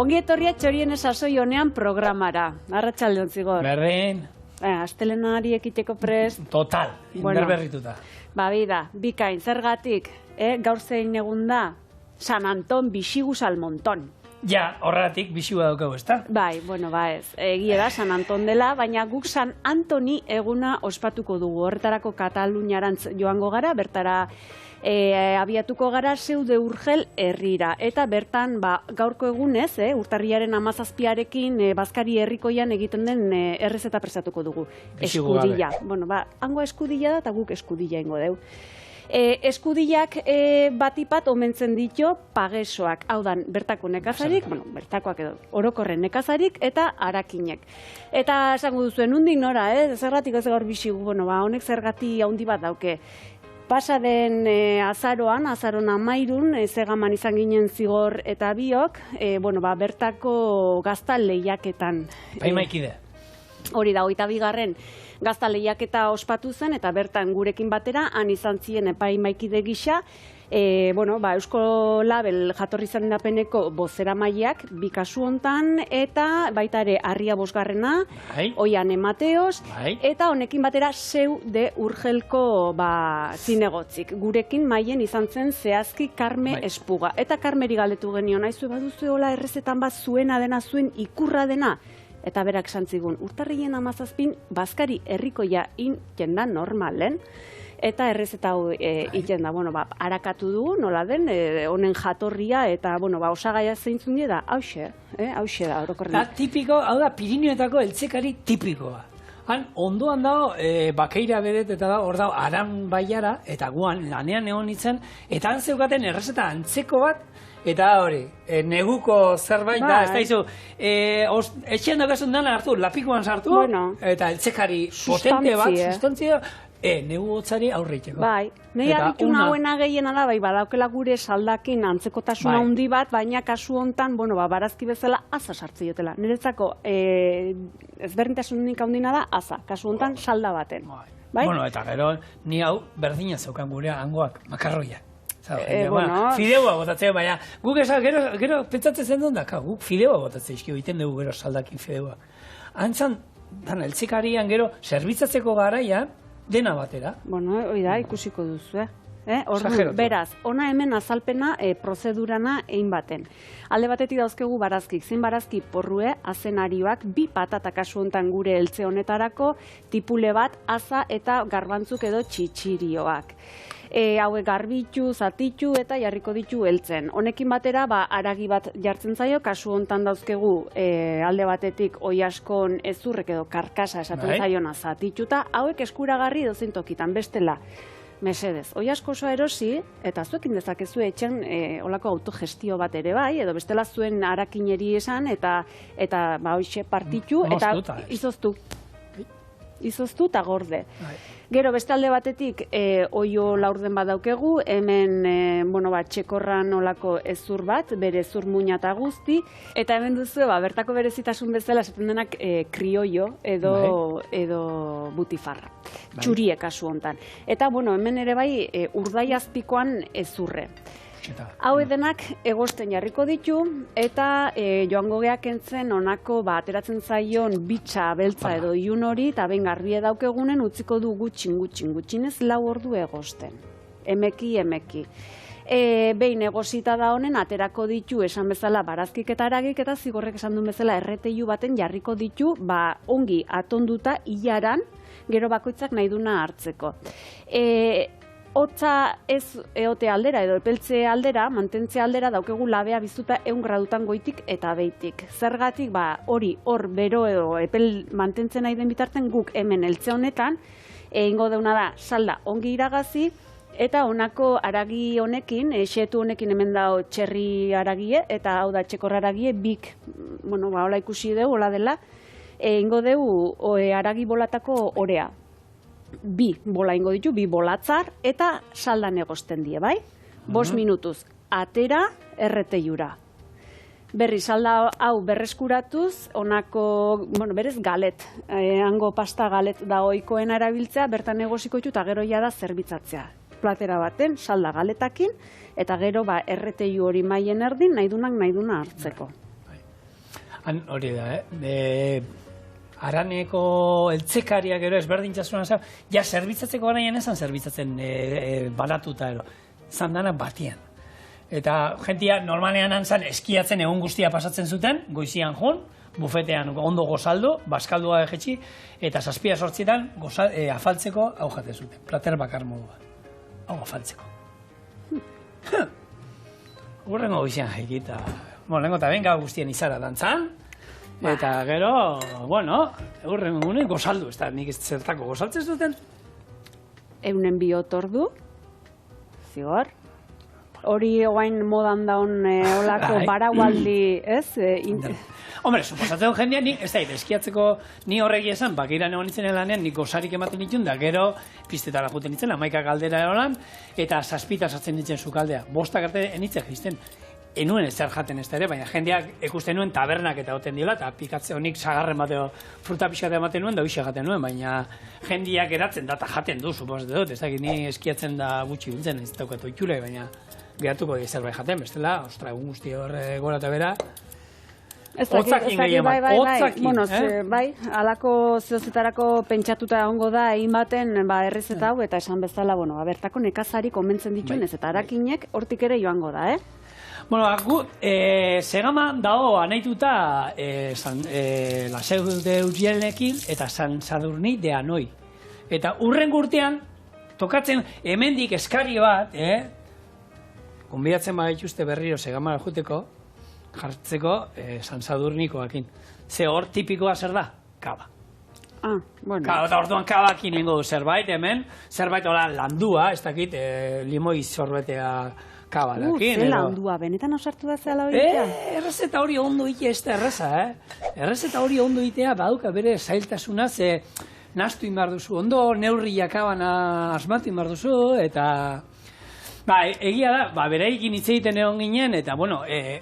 Ongi etorria txorien sasoi honean programara. Arratsaldeon Zigor. Berdin. Astelenari ekiteko prest. Total, inderberrituta. Bida, bikain, zergatik, gaur zein egun da, San Anton bixiguz al monton. Ja, horregatik bixua daukagu, ezta? Bai, ez. Egia da, San Anton dela, baina guk San Antoni eguna ospatuko dugu. Horretarako Kataluniarantz joango gara, bertara abiatuko gara Zeude Urgel herrira. Eta bertan, gaurko egunez, urtarriaren 17arekin Bazkari herrikoian egiten den errezeta prestatuko dugu. Eskudilla. Hango eskudilla da eta guk eskudilla ingo deu. Eskudillak batipat omentzen ditu pagesoak, hau dan bertako nekazarik, bertakoak edo orokorren nekazarik eta arakinek. Eta esango duzuen, nundik nora, zergatik ez gaur bixigu, honek zergati handi bat dauke. Pasa den azaroan 13, Zegaman izan ginen Zigor eta biok, bertako gazta lehiaketan. Paimaikide. Hori da, 22. Gazta lehiaketa ospatu zen, eta bertan gurekin batera, han izan ziren epaimaikide gisa, Eusko Label jatorri zandapeneko bozeramaileak, bi kasu hontan, eta baita ere Arria Bosgarrena, Oiane Mateos, eta honekin batera Zeude Urgelko zinegotzik. Gurekin maien izan zen zehazki Karme Espuga. Eta Karmeri galdetu genio, nahizu baduzu hola errezetan bat zuena dena, zuen ikurra dena. Eta berak santzigun, urtarrien 17 Bazkari herrikoia inten da normalen, eta errezeta hau iten da, harakatu dugu, nola den, honen jatorria, eta osagaia zeintzun die da, hauxe da, orokorren. Da, tipiko, hau da, Pirinioetako eltzekari tipikoa. Han, ondoan dago, bakeira bedet, eta hor dago, Aran Baiara, eta guan, lanean egon nintzen, eta han zeukaten errezeta antzeko bat, eta hori, neguko zerbait da, ez da izu, etxean daukasun dana hartu, lapikoan sartu, eta eltzekari potente bat, sustantzia, negu hotzari aurreiteko. Nahi adituna hauena gehiena da, badaukela gure saldakin antzekotasuna handi bat, baina kasu hontan, barazki bezala, aza sartzi jotela. Niretzako, ezberdintasunik handina da, aza, kasu hontan salda baten. Eta gero, ni hau berdina zeukan gure hangoak, makarroia. Fideua botatzea, baina guk gero pentsatzen zen duen daka, guk fideua botatzea izkio iten dugu gero saldakin fideua. Antzan, eltzikarian gero, zerbitzatzeko garaia, dena batera. Hoi da, ikusiko duzu, Beraz, ona hemen azalpena prozedurana egin baten. Alde batetik dauzkegu barazkik, zein barazki porrue, azenarioak, 2 patata kasu hontan gure eltze honetarako, tipule bat, aza eta garbantzuk edo txitxirioak. Hauek garbitu, zatitu eta jarriko ditu heltzen. Honekin batera, aragi bat jartzen zaio, kasu hontan dauzkegu alde batetik oiaskon ezurrek edo karkasa esaten zaiona zatituta, hauek eskuragarri dozein tokitan, bestela. Mesedez, oiasko osoa erosi, eta zuekin dezakezu etxen olako autogestio bat ere bai, edo bestela zuen arakineri esan, eta hoxe partitu, eta izoztu eta gorde. Gero beste alde batetik oio laurden badaukegu, hemen txekorran olako ezur bat, bere ezur muina eta guzti, eta hemen duzu, bertako berezitasun bezala esaten denak krioio edo butifarra. Txurie kasu hontan. Eta hemen ere bai urdai azpikoan ezurre. Hau edenak egosten jarriko ditu, eta joango geak entzen onako ateratzen zaion bitxa beltza edo ilun hori, eta behin garbie daukegunen utziko du gutxinez 4 ordu egosten. Emeki. Behin egosita da honen, aterako ditu esan bezala barazkik eta aragik, eta Zigorrek esan duen bezala erreteilu baten jarriko ditu, ongi atonduta hilaran, gero bakoitzak nahi duna hartzeko. Hotza ez eote aldera edo epeltze aldera, mantentze aldera daukegu labea biztuta 100 gradutan goitik eta behitik. Zergatik hori hor bero edo epel mantentzen nahi den bitarten guk hemen eltze honetan, egingo deuna da salda ongi iragazi, eta honako aragi honekin, xetu honekin hemen dao txerri aragie, eta hau da txekor aragie, bik, hola ikusi dugu, hola dela, egingo dugu aragi bolatako orea. 2 bola ingo ditu, 2 bolatzar, eta saldan egosten die, bai? 5 minutuz, atera erreteiura. Berri salda hau berreskuratuz, honako, berez galet, hango pasta galet da ohikoen erabiltzea, bertan egosiko ditu eta gero ja da zerbitzatzea. Platera baten, salda galetakin, eta gero erreteiu hori maien erdin, nahi duna hartzeko. Hori da, Araneko eltzekariak ero ezberdintasuna zau, ja zerbitzatzeko garaian esan zerbitzatzen banatuta ero, zan dana batian. Eta jentia normalean antzan eskiatzen egun guztia pasatzen zuten, goizian joan, bufetean ondo gozaldu, baskaldua egetxi, eta 7-8 afaltzeko hau jaten zuten, plater bakar modua. Hau afaltzeko. Urrengo goizian jaikita. Lengo eta benga guztien izara dantzan, eta gero, urrengo gunen gozaldu, ez da nik zertako gozaltzen zuten. Eunen biotordu, zigor. Hori oain modan daun olako baragualdi, ez? Hombre, suposatzen jendea, ez da, eskiatzeko ni horregi esan, bakeiran egon nintzen lanean, nik gozarik ematen ditun, da gero piztetara juten nintzen, 11 galdera erolan, eta 7 sartzen nintzen sukaldea. 5 arte enitzen jizten, enuen ez zer jaten ez da ere, baina jendeak ikusten nuen tabernak eta goten diola, eta pikatze honik sagarren bateo fruta pixatea ematen nuen, da hoxe jaten nuen, baina jendeak eratzen data jaten du, suposatzen dut, ez da, ni eskiatzen da gutxi bintzen, ez daukat oitxure, baina geratuko di zerbait jaten, bestela, ostra, egun guzti horre gora eta bera, hotzakin gehieman, hotzakin. Bueno, bai, alako zehozetarako pentsatuta egongo da egin baten errezeta hau, eta esan bezala, bertako nekazari konbentzen dituen ez, eta harakinek hortik ere joango da, Bueno, Segama dago anaituta La Seu de Urgelenekin eta San Sadurni de Hanoi. Eta urren urtean, tokatzen hemendik eskari bat, konbidatzen badituzte berriro Segamara juteko, jartzeko San Sadurnikoakin. Ze hor tipikoa zer da? Kaba. Bueno. Eta orduan kabakin ingo du zerbait, hemen, zerbait landua, ez dakit, limoi sorbetea kabalakin. Ze landua, benetan osartu da zela hori itea? Errezeta hori ondo itea ez da erreza, Errezeta hori ondo itea baduka bere zailtasuna, ze nastu inbar duzu, ondo neurri jakabana asmatu inbar duzu, eta... egia da, bereikin hitz egiten egon ginen, eta,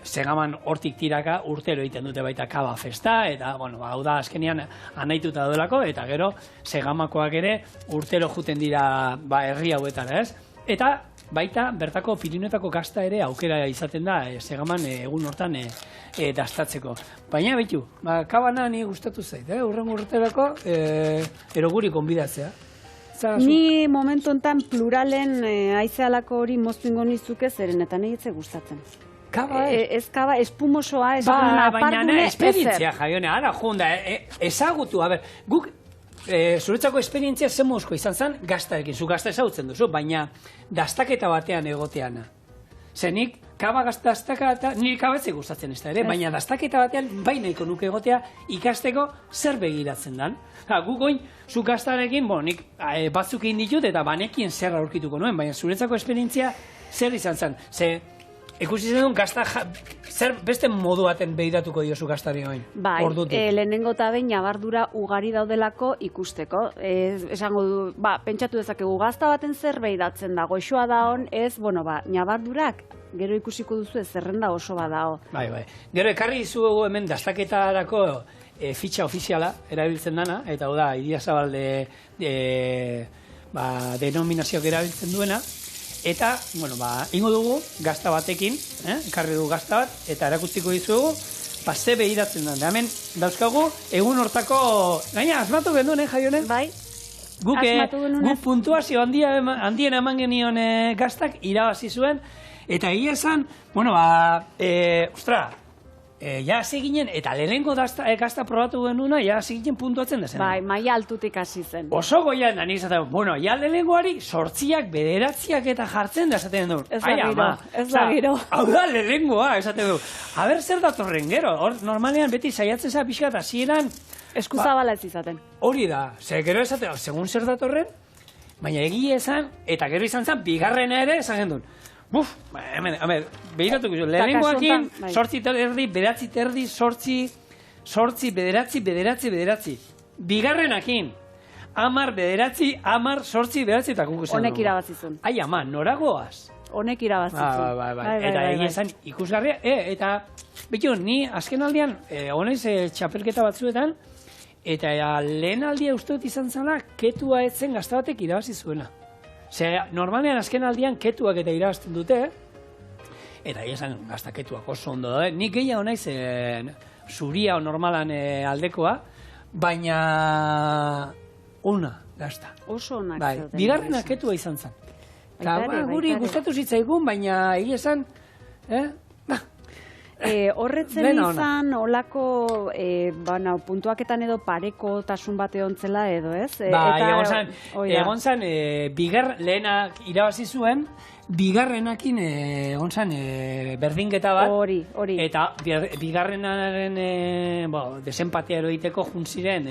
Segaman hortik tiraka urtero egiten dute baita kaba festa, eta, hau da, azkenean anaituta daudelako, eta gero, Segamakoak ere urtero juten dira, herri hauetara, ez? Eta, baita, bertako Pirinioetako gazta ere aukera izaten da, Segaman egun hortan dastatzeko. Baina, behitu, kabana ni gustatu zait, urrengo urterako, eroguri konbidatzea. Ni momentu enten pluralen aizealako hori moztuingo nizuke zeren eta nahi etze gustatzen. Kaba, ez kaba, espumosoa, ez apardune, baina esperientzia, jaione, ara junda, ezagutu, guk zuretzako esperientzia zen mozko izan zen gaztarekin, zu gazta ezagutzen duzu, baina dastaketa batean egoteana. Zenik, kaba dastaka eta nire kabetzek gustatzen ez da ere, baina dastaketa batean bai nahiko nuke egotea ikasteko zer begiratzen dan. Guk oin, zu gaztarekin, nik batzuk egin ditut eta banekien zer aurkituko nuen, baina zuretzako esperientzia zer izan zen. Ze, ikusi zen duen gazta, zer beste modu baten begiratuko diozu gaztari oin. Bai, lehenengo eta behin nabardura ugari daudelako ikusteko. Esango du, pentsatu dezakegu gazta baten zer behiratzen da, goxoa da hon, ez, nabardurak, gero ikusiko duzu ez zerrenda oso badao. Bai. Gero ekarri izugu hemen dastaketarako fitxa ofiziala erabiltzen dana, eta hau da, Idiazabalde denominazioak erabiltzen duena, eta, ingo dugu gazta batekin, ekarri dugu gazta bat, eta erakustiko dizugu, ze behiratzen da. Hemen dauzkagu, egun hortako, gaina, asmatu genduen, Jaione? Bai. Guk puntuazio handien eman genion gaztak irabazi zuen, eta egia esan, ja hasi ginen, eta lehenengo gazta probatu genuena, ja hasi ginen puntuatzen dezen. Bai, maila altutik hasi zen. Oso goian da, nik zaten, ja lehenengoari 8, 9 eta jartzen da esaten du. Ez da giro. Hau da lehenengoa, esaten du. Aber zer datorren gero, normalean beti saiatzen za pixka eta zieran... Eskuzabala ez izaten. Hori da, gero esaten, segun zer datorren, baina egia esan, eta gero izan zen, bigarrena ere esan gendun. Behiratuko zu, lehenengoakin, 8 terdi, 9 terdi, 8, 9, bigarrenakin, 10, 9, 10, 8, 9, eta kuku zen. Honek irabazizun. Ai, ama, noragoaz? Honek irabazizun. Bai. Eta egia esan ikusgarria, eta, betu, ni azken aldean, honez txapelketa batzuetan, eta lehen aldia uste dut izan zala, ketua etzen gazta batek irabazi zuena. Normalean azken aldian ketuak eta irabazten dute, eta esan gazta ketuak oso ondo da. Nik gehiago naiz, zuria o normalan aldekoa, baina una, gazta. Oso onak Bai, zeuden. bigarren aketua izan zen. Eta Baita ere, guri baita ere. gustatu zitzaigun, baina egia esan, Horretzen Dena ona. izan, olako, puntuaketan edo pareko tasun bat egontzela edo, ez? egon zan, lehenak irabazi zuen, bigarrenakin egon zan berdinketa bat. Hori. Eta bigarrenaren desempatea eroiteko juntziren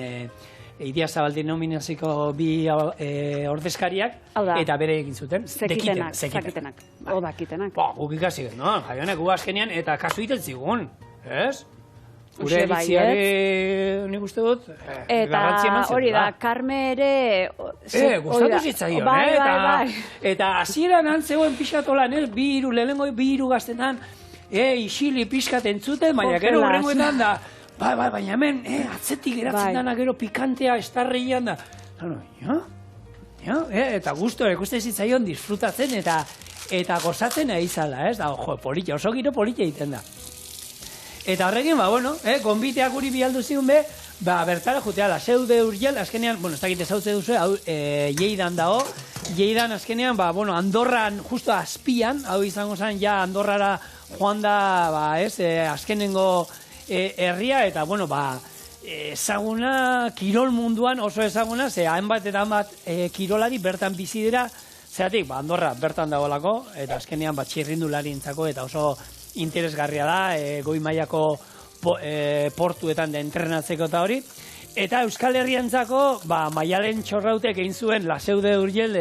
Idia Zabaldin nominaziko bi ordezkariak, eta bere egin zuten. Zekitenak. Odakitenak. Guk ikasi, no? Jaionek gu azkenean, eta kasu iten zigun, ez? Gure Uxe bai, eritziari nik uste dut, Eta hori da, Karme ere... Gustatu zitzaion, Bai. Eta hasieran antzegoen pixkatolan, lehenengo bi hiru gaztetan, isili pixkat entzuten, baina gero horrengoetan da, baina hemen, atzetik geratzen dana gero pikantea, estarreian da. Eta guztu, ikusten zitzaion disfrutatzen eta gozatzen aizala, ez? Da, oso giro politia egiten da. Eta horrekin, gonbiteak guri bialdu zigun bertara jutea, la Seu de Urgell, azkenean, ez dakit ezautze duzu, Lleidan dago, Lleidan azkenean, Andorran, justo azpian, hau izango zen, ja Andorrara joan da, azkenengo herria, eta, ezaguna, kirol munduan oso ezaguna, ze hainbat eta hainbat kirolari bertan bizi dira, zeratik, Andorra bertan dagoelako, eta azkenean txirrindularientzako, eta oso interesgarria da, goi mailako portuetan da entrenatzeko eta hori. Eta Euskal Herriantzako, Maialen Txorrautek egin zuen La Seu de Urgell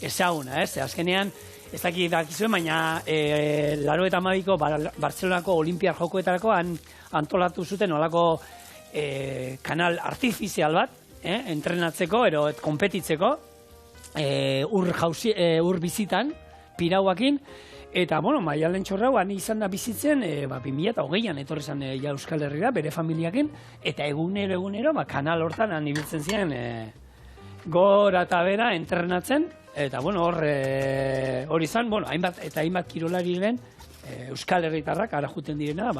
ezaguna, ez? Azkenean, ez dakizuen, baina 92ko Bartzelonako Olimpiar Jokoetarako antolatu zuten olako kanal artifizial bat, entrenatzeko, konpetitzeko, ur bizitan, pirauakin, eta, Maialen Txorrau izan da bizitzen, 2008an etorri zen Euskal Herrira, bere familiakin, eta egunero, kanal hortan ibiltzen ziren gora eta bera entrenatzen, eta, hori izan, hainbat kirolariren Euskal Herritarrak ara juten direna,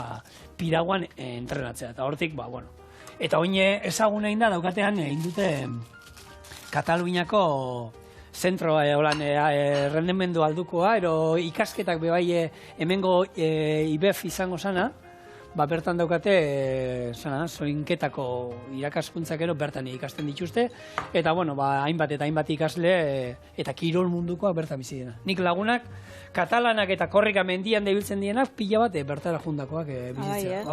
pirauan entrenatzea, eta hortik, eta oine ezaguna egin da, daukatean egin dute Kataluniako zentro rendemendu aldukoa, ero ikasketak bebai hemengo IBEF izango sana, bertan daukate soinketako irakaskuntzak ero bertan ikasten dituzte, eta hainbat eta hainbat ikasle eta kirol mundukoak bertan bizi dena. Nik lagunak, katalanak eta korrika mendian debiltzen dienak, pila bat bertara jundakoak bizitzea.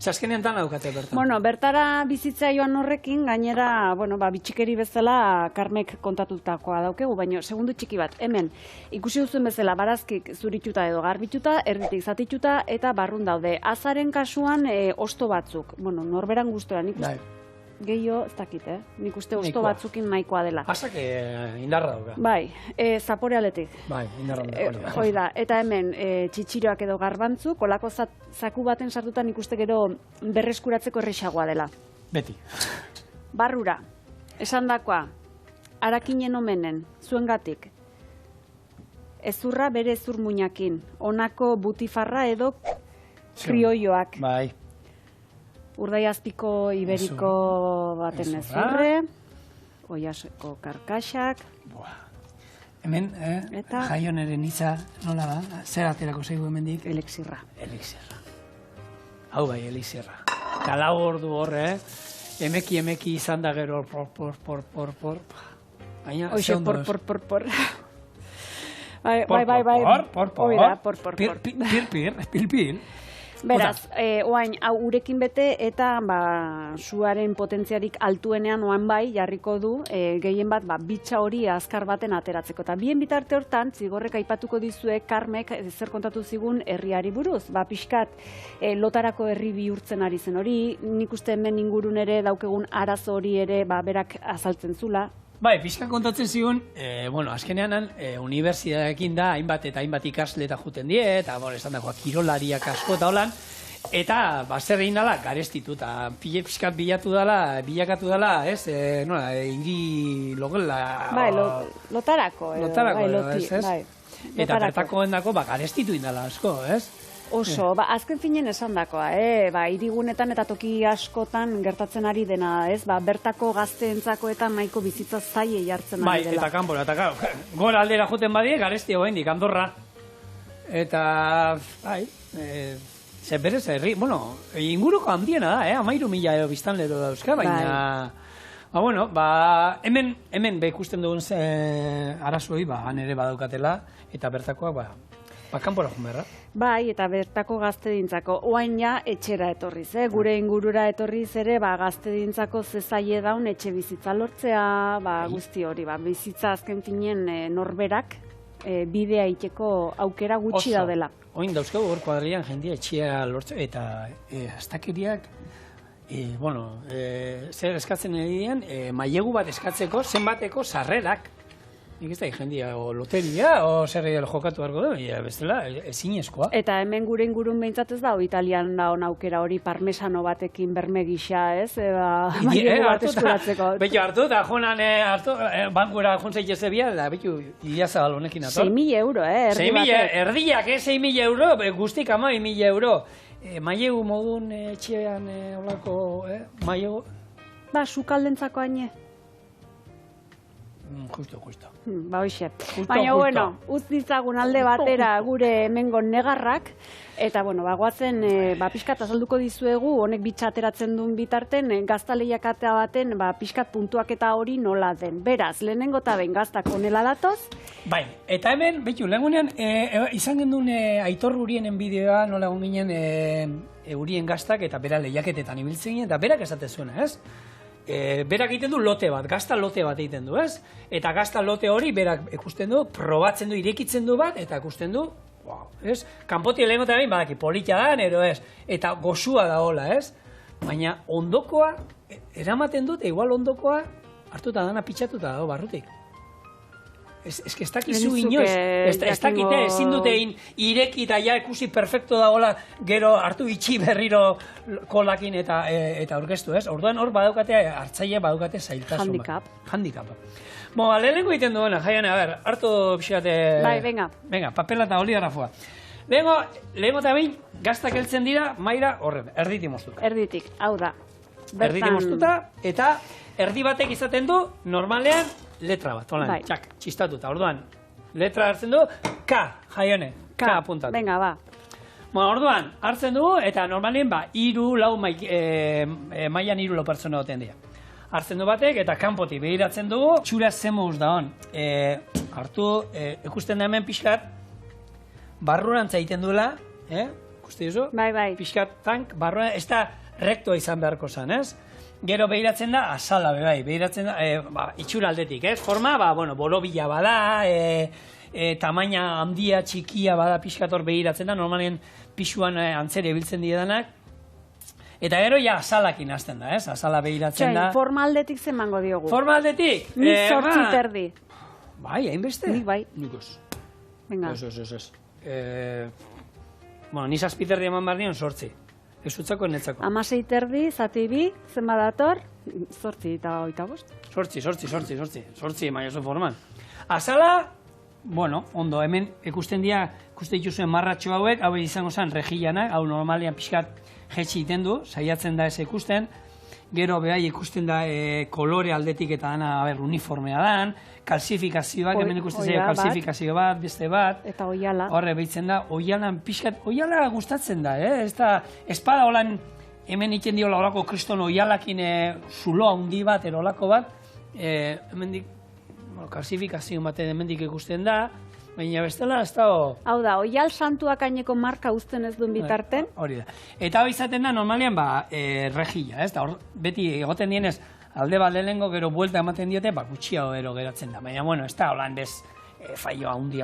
Azkenean tan daukate bertan. Bertara bizitza joan horrekin, gainera, bitxikeri bezala Karmek kontatutakoa daukegu, baina segundu txiki bat, hemen, ikusi duzuen bezala barazkik zurituta edo garbituta, erditik zatituta, eta barrun daude. Azaren kasuan, osto batzuk. Norberan gustora, nik uste... Gehiago, ez dakit, nik uste osto batzukin nahikoa dela. Azak indarra dauka. Bai, zapore aletik. Bai, indarra dauka. Hoi da, eta hemen txitxiroak edo garbantzuk, kolako zaku baten sartutan nik uste gero berreskuratzeko errexagoa dela. Beti. Barrura, esan dakoa, harakinen omenen, zuengatik, ezurra bere ezur muinakin, honako butifarra edo krioioak. Bai. Urdaiazpiko iberiko baten ezurre, oiaseko karkaxak. Hemen, jaioneren hitza, nola da? Zer aterako zeigu hemendik? Elixirra. Hau bai, elixirra. Eta lau ordu horre, emeki izan da gero, por. Oixe, por. Bai. Pil. Beraz, oain, hau urekin bete eta suaren potentziarik altuenean oan jarriko du gehien bat bitxa hori azkar baten ateratzeko. Eta bien bitarte hortan, zigorrek aipatuko dizue Karmek zer kontatu zigun herriari buruz. Pixkat, lotarako herri bihurtzen ari zen hori, nik uste hemen ingurun ere daukegun arazo hori ere berak azaltzen zula. Bai, pixka kontatzen zigun, azkenean unibertsitateekin da, hainbat eta hainbat ikasle eta juten die, eta esan dagoa kirolariak asko eta holan, eta zer egin dala, garestitu, eta pixkat bilakatu dala, ez, hiri logela... Bai, lotarako. Lotarako, ez? Eta bertako endako, garestitu indala asko, ez? Oso, azken finen esandakoa, ba, hirigunetan eta toki askotan gertatzen ari dena, ez? Ba, bertako gazteentzako eta nahiko bizitza zaie jartzen ari dela. Bai, eta kanpora, eta gora aldera joten badie, garesti hoendik, Andorra. Eta, bai, ze berez, bueno, inguruko handiena da, 13.000 biztanlero dauzka, baina... Ba, bueno, hemen ikusten dugun arazoi, han ere badaukatela, eta bertakoak, kanpora joan behar. Bai, eta bertako gaztedintzako, oain ja etxera etorriz, gure ingurura etorriz ere, gaztedintzako zezaie daun etxe bizitza lortzea, guzti hori, bizitza azken finen norberak, bidea iteko aukera gutxi daudela. Oin dauzkagu hor kuadrian jendia etxea lortzea, eta astakeriak, zer eskatzen edien, mailegu bat eskatzeko zenbateko sarrerak. Nik ez da, jendia, o loteria, o zer jokatu harko du, bestela, ezinezkoa. Eta hemen gure ingurun behintzat ez da, Italian da hona hori parmesano batekin berme gisa, ez? Mailegu bat eskuratzeko. Beto hartu, eta jonan bankura jontzaitze zebia, eta beto, Idiazabal honekin ator. 6.000 euro, erdi batek. Erdiak, 6.000 euro, guztik 12.000 euro. Mailegu modun etxean olako, mailegu? Ba, sukaldentzako haine. Justo. Ba, hoxe. Baina, bueno, utz ditzagun alde batera gure hemengo negarrak, eta, bueno, guazen, pixkat azalduko dizuegu, honek bitxa ateratzen duen bitarten, gazta lehiakata baten, pixkat puntuak eta hori nola den. Beraz, lehenengo eta behin gaztak onela datoz. Bai, eta hemen, betu, lehenunean, izan gendun Aitor Urienen bideoa, nola ginen Urien gaztak, eta bera lehiaketetan ibiltzen ginen, eta berak esate zuena, ez? Berak egiten du lote bat, gazta lote bat egiten du, ez? Eta gazta lote hori berak ikusten du, probatzen du, irekitzen du bat, eta ikusten du, ez? Kanpotik lehen gotea behin, badaki, politia da, nero ez? Eta goxua da hola, ez? Baina ondokoa, eramaten dut, igual ondokoa, hartuta dana pitxatuta dago barrutik. Ez que ez dakizu inoz, ez dakite, ezin dute ireki eta ja ikusi perfecto da hola, gero hartu itxi berriro kolakin eta aurkeztu, ez? Orduan hor badaukate, hartzaile badaukate zailtasun. Handicap. Lehenengo egiten duena, jaian, hartu pixate... Bai, venga. Venga, papela eta oligrafoa. Lehenengo eta behin, gaztak heltzen dira, maira horren, erditik moztuta. Erditik, hau da. Erditik moztuta, eta erdi batek izaten du, normalean, letra bat, holan, txak, txistatuta. Orduan, letra hartzen du, K, jaione, K apuntatu. Venga, ba. Orduan, hartzen dugu, eta normalien, mailan 3 pertsona goten dira. Hartzen du batek, eta kanpotik behiratzen dugu, txura zemuz da hon. Hartu, ikusten da hemen pixkat, barrurantza egiten duela, ikusti duzu? Bai. Pixkat tank, barrurantza, ez da rektoa izan beharko zen, ez? Gero behiratzen da, azala, behiratzen da, itxura aldetik, ez? Forma, borobila bada, tamaina handia, txikia bada, pixkator behiratzen da, normalien pixuan antzere biltzen didanak. Eta gero ja azalakin hasten da, ez? Azala behiratzen da. Forma aldetik zen mango diogu. Forma aldetik? Ni 8 terdi. Bai, hainbeste? Nik bai. Nik ez. Venga. Ez. Ni 7 terdi eman behar nion 8. Ez utzako netzako. 6 terdi, zati bi, zen badator, 8 eta 8. 8, maia zo forman. Azala, ondo, hemen ikusten dituzuen marratxo hauek, hau izango zen regillanak, hau normalian pixkat jetxi iten du, saiatzen da ez ikusten, gero behai ikusten da kolore aldetik eta dana, uniformea dan, kalsifikazioak, hemen ikusten zaio kalsifikazio bat, beste bat. Eta oiala. Horre, behitzen da, oialan pixkat, oiala gustatzen da, ez da, espada holan, hemen iten diola olako kriston oialakin zulo handi bat, erolako bat, hemendik, kalsifikazio bat hemendik ikusten da, baina bestela ez da... Hau da, oial santuak aineko marka uzten ez duen bitarten. Hori da. Eta hori izaten da, normalian, rejilla, ez da, beti egoten dienez, alde bat lehenengo gero buelta ematen diote, gutxiago ero geratzen da. Baina, ez da, holan bez, faioa handi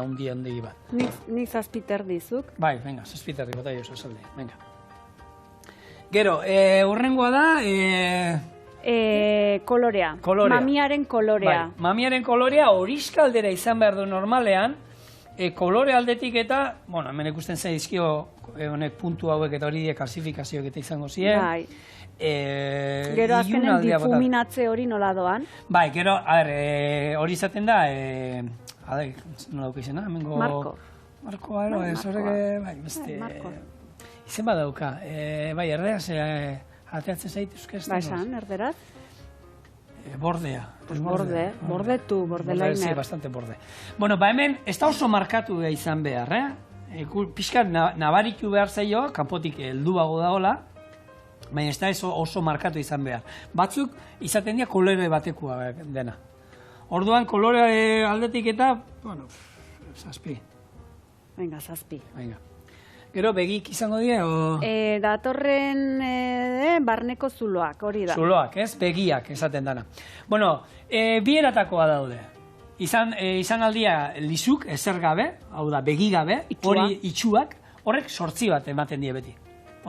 bat. Nik 7 terdi zuk. Bai, venga, 7 terdi, bota jo, salde, venga. Gero, urrengoa da... Kolorea. Mamiaren kolorea. Bai, mamiaren kolorea horiska aldera izan behar du normalean, kolore aldetik eta, hemen ikusten zaizkio honek puntu hauek eta hori kalsifikazioak eta izango ziren. Bai. Gero azkenen difuminatze hori nola doan. Bai, gero, hori izaten da, nola duke izena, hemengo... Marko. Marko, ez horrek, bai, beste... izen badauka. Bai, erderaz ateatzen zait euskaz. Ba, esan, erderaz? Bordea. Bordetu, bordelainer. Sí, bastante borde. Bueno, ba hemen, ez da oso markatu izan behar, Pixkat nabaritu behar zaio, kanpotik helduago dagoela, baina ez da oso markatu izan behar. Batzuk izaten dira kolore batekoa dena. Orduan kolore aldetik eta, bueno, 7. Venga, 7. Venga. Gero begik izango dira, o... Datorren barneko zuloak, hori da. Zuloak, ez? Begiak esaten dana. Bueno, bi eratakoa daude. Izan aldia lizuk, ezer gabe, hau da, begi gabe, hori itxuak, horrek 8 bat ematen die beti.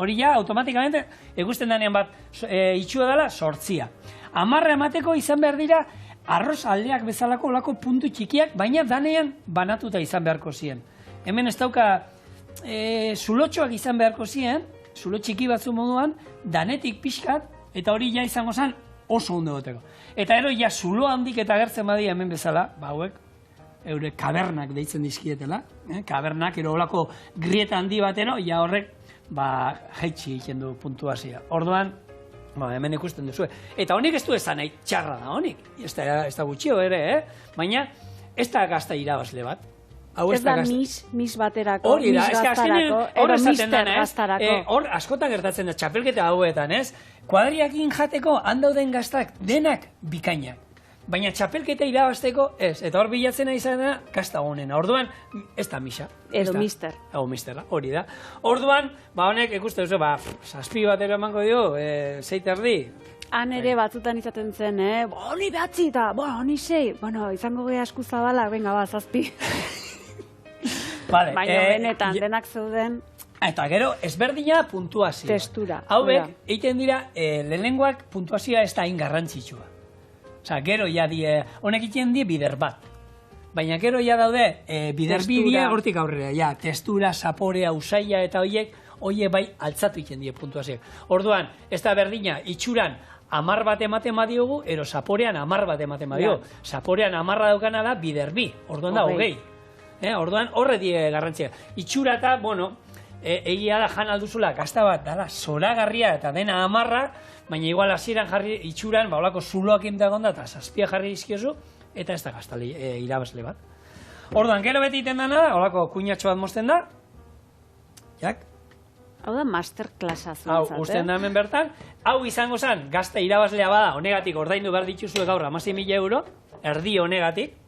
Hori ja, automatikamente, ikusten danean bat itxua dela, 8. 10 emateko izan behar dira, arroz aldeak bezalako olako puntu txikiak, baina danean banatuta izan beharko ziren. Hemen ez dauka zulotxoak izan beharko ziren, zulo txiki batzu moduan, danetik pixkat, eta hori ja izango zen oso ondo goteko. Eta ero, ja, zulo handik eta agertzen badia hemen bezala, ba, hauek, eure kabernak deitzen dizkietela, kabernak, ero olako grieta handi batero, ja horrek, ba, jaitsi egiten du puntuazioa. Orduan, ba, hemen ikusten duzu. Eta honik ez du esan nahi txarra da honik, ez da gutxio ere, baina ez da gazta irabazle bat. Ez da mis baterako, mis gaztarako, edo mister gaztarako. Hor, askotan gertatzen da, txapelketa hauetan, ez? Kuadriakin jateko, handauden gaztak, denak bikainak. Baina txapelketa irabazteko, ez. Eta hor bilatzen izan da, gazta honena. Orduan, ez da misa. Edo mister. Edo mister, hori da. Orduan, ba honek, ikuste duzu, ba, 7 batero emango dio, 6 erdi. Han ere batzutan izaten zen, honi 9 eta, honi 6. Bueno, izango geha esku zabala, venga, ba, 7. Vale, baina benetan, denak zeuden... Eta gero, ezberdina puntuazioa. Testura. Hauek, egiten dira, lehenengoak puntuazioa ez da hain garrantzitsua. Osa, gero ja honek egiten die bider bat. Baina gero ja daude, bider bidea hortik aurrera, ja, testura, zaporea, usaila eta hoiek bai altzatu egiten die puntuazioak. Orduan, ez da berdina, itxuran 10 bat ematen badiogu, ero zaporean 10 bat ematen badiogu. Zaporean 10 daukana da bider bi, orduan da 20. Orduan, horre die garrantzia. Itxura eta, bueno, egia da jan alduzula, gazta bat, dala, zoragarria eta dena 10, baina igual hasieran jarri itxuran, ba, olako zuloak indagon da, eta 7 jarri izkiozu, eta ez da gaztali irabazle bat. Orduan, gero beti iten dana da, olako kuinatxo bat mozten da, jak? Hau da masterclassa zuentzat, Hau, usten da hemen bertan, hau izango zen, gazta irabazlea bada, honegatik ordaindu behar dituzue gaur 16.000 euro, erdi honegatik,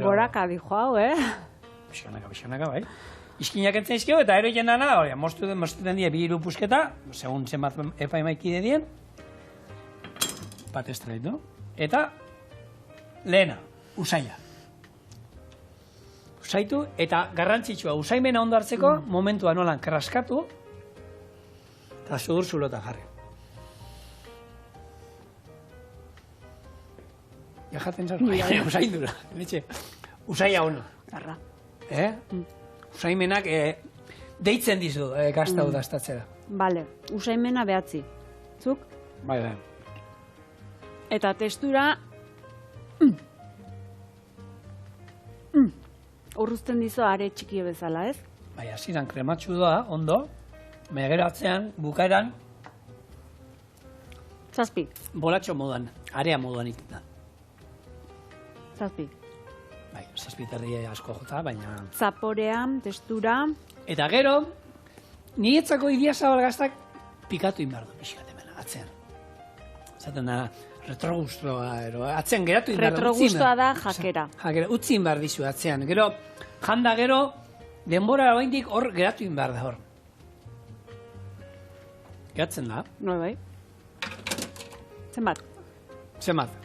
Goraka dijo hau, Bixonaka, bai. Izkinak entzen izkio, eta ero egin dana, mostuten die 2 pusketa, segun zenbat epaimaikide dien, bat estraitu, eta lehena, usaila. Usaitu, eta garrantzitsua, usaimena ondo hartzeko, momentua nolan kraskatu, eta sudur zulota jarri. Jaten zara, usaindura, usaila ono. Arra. Usaimenak deitzen dizu gazta hau daztatzera. Bale, usaimena 9. Zuk? Bai. Eta testura... Urruzten dizu are txiki bezala, ez? Bai, hasieran krematxu doa, ondo, baina gero atzean, bukaeran... 7. Bolatxo moduan, area moduan iten da. 7. Bai, 7 erdi asko jota, baina... Zaporean, testura... Eta gero, niretzako idia zabalgaztak pikatu inbardu, pixkatemena, atzean. Zaten da, retrogustroa, atzean geratu inbardu. Retrogustroa da jakera. Jakera, utzi inbar dizu atzean. Gero, janda gero, denbora oraindik hor geratu inbar da hor. Geratzen da. No, bai. Zenbat? Zenbat?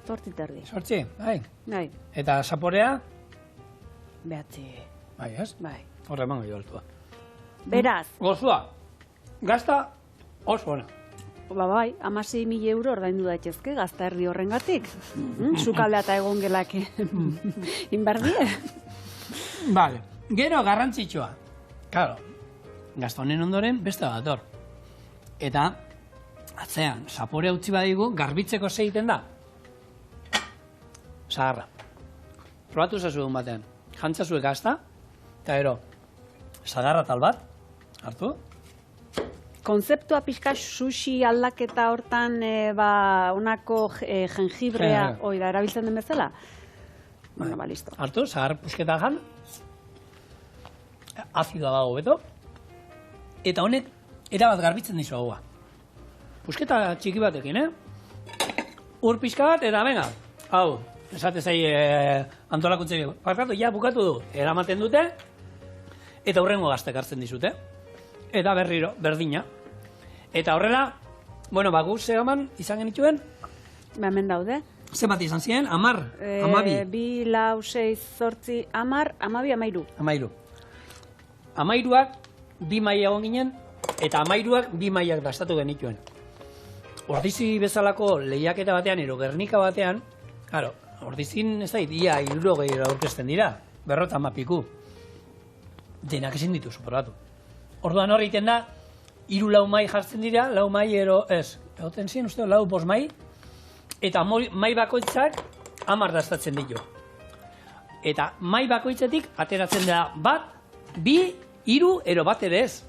8 erdi. 8, bai. Bai. Eta zaporea? 9. Bai, ez? Bai. Horre emango jo altua. Beraz. Gozua. Gazta oso ona. Ba bai, 16.000 euro ordaindu daitezke gazta erdi horrengatik. Sukaldea eta egon gelake. Inbardie? Vale. Gero garrantzitsua. Claro. Gazta honen ondoren beste bat hor. Eta atzean, zaporea utzi badigu, garbitzeko zeiten da. Zaharra. Probatu zazuen batean. Jantzazue gazta, eta gero, sagarratal bat, hartu. Konzeptua pixka sushi aldaketa hortan, honako jengibrea, da, erabiltzen den bezala? Bueno, listo. Hartu, sagar pusketa jan, azidoa dago beto, eta honek erabat garbitzen dizu haua. Pusketa txiki batekin, Ur pixka bat, eta venga, hau, esate zai antolakuntzei, parkatu, ja, bukatu du, eramaten dute, eta hurrengo gaztek hartzen dizute. Eta berriro, berdina. Eta horrela, bueno, guk zegoman izan genituen? Hemen daude. Zenbat izan ziren? 10, 12. 2, 4, 6, 8, 10, 12, 13. 13ak 2 maila egon ginen, eta 13ak 2 mailak dastatu genituen. Ordizi bezalako lehiaketa batean, ero Gernika batean, claro, ordizin ez da, ia 60 aurkezten dira, 50 piku. Denak ezin ditu suporatu. Orduan hor egiten da, 3-4 mai jartzen dira, 4 mai ero, egoten ziren uste, 4-5 mai, eta mai bakoitzak 10 dastatzen ditu. Eta mai bakoitzetik ateratzen da 1, 2, 3, ero bat ere ez.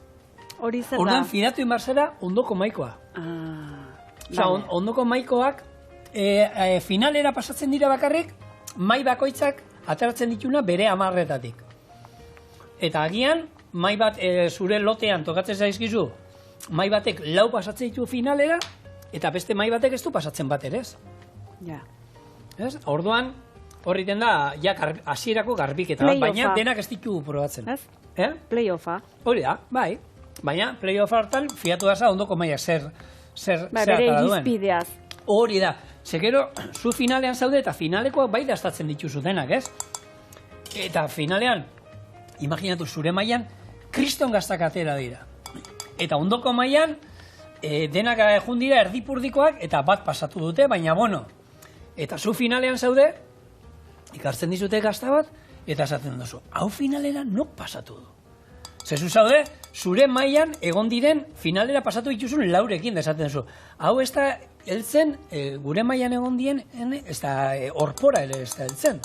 Hori zer da? Orduan fidatu inbarzera ondoko maikoa. Osa, ondoko maikoak finalera pasatzen dira bakarrik, mai bakoitzak ateratzen dituna bere 10-etatik. Eta agian, mai bat zure lotean tokatzen zaizkizu, mai batek 4 pasatzen ditu finalera, eta beste mai batek ez du pasatzen bat ere ez. Ja. Orduan, horriten da, ja, hasierako garbiketa, baina denak ez ditu probatzen. Ez? Playoffa. Hori da, bai. Baina, playoffa hartan, fiatu daza ondoko maia zer bere irizpideaz. Hori da. Zekero, zu finalean zaude eta finalekoak bai dastatzen dituzu denak, ez? Eta finalean, imaginatu zure mailan, kriston gaztak atera dira. Eta ondoko mailan, denak jun dira erdipurdikoak eta bat pasatu dute, baina bueno. Eta zu finalean zaude, ikartzen dizute gazta bat, eta esaten duzu, hau finalera nok pasatu du. Zezu zaude, zure mailan egon diren finalera pasatu dituzun 4ekin desaten duzu. Hau ez da heltzen, gure mailan egon dien, ez da horpora ere ez da heltzen.